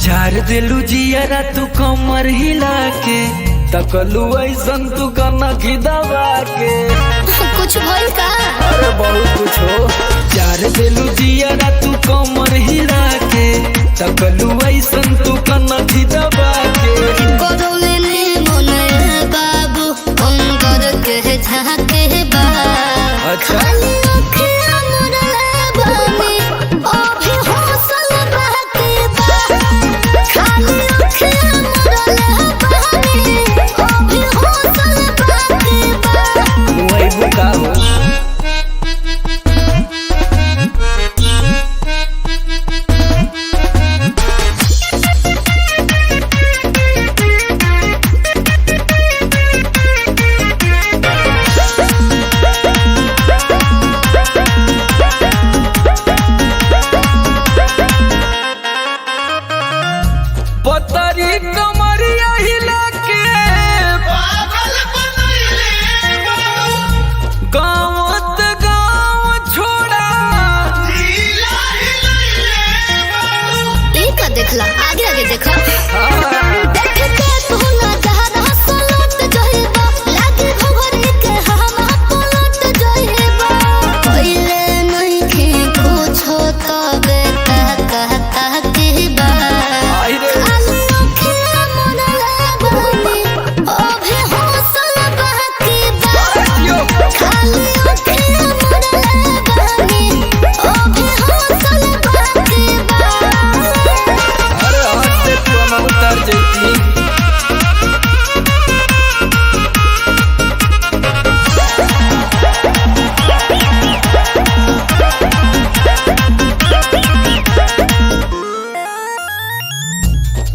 झाड़ दिलू जियरा तू कमर हिला के तकलू ऐसन तू कनखी दबा के कुछ भइल का? अरे बहुत कुछ हो। झाड़ दिलू जियरा तू कमर हिला के तकलू ऐसन तू कनखी दबा के करौले ने मोने बाबू अंगर के झाके बा अच्छा खाली अखियाँ मोरले बानी अभी हौसल बाके बा खाली अखियाँ मोरले बानी अभी हौसल बाके बा वही बुका हो। पतरी कमरिया हिला के पागल बनैले गाँव छोड़ा ढीला हिलैले ई का देखला आगे आगे देखा हाँ। देख के तू ना जहरा सलट जइबा लागे घोघरी के हम पलट जइबा पहिले नहीं के कुछो तबे कहता के बा आई रे खाली अखियाँ मोरले बानी अभी हौसल बाके बा यो खाली अखियाँ मोरले बानी अभी हौसल बाके बा अरे हाथ से तू अमर उतर जैती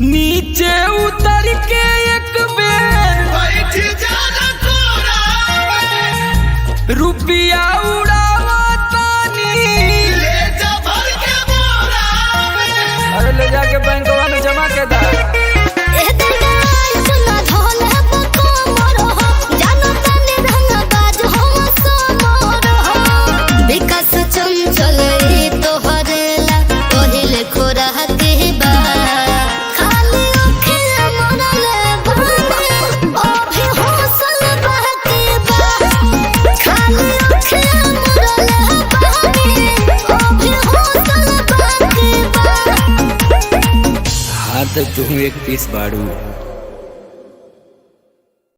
नीचे उतर के एक बेर बैठ जाना कोरा रुपया उड़ावा तानी ले जा भर के बोरा अरे ले जाके बैंकवा में जमा के दा ए दरगाह सुना ढोल पको मोरो जानो तने रंग बाज हो सो मोरो विकास चंचल ई तोहरेला पहिले खोरा के बा खाली अखियाँ मोरले बानी अभी हौसल बाके बा खाली अखियाँ मोरले बानी अभी हौसल बाके बा हाथ तुम एक पीस बाड़ू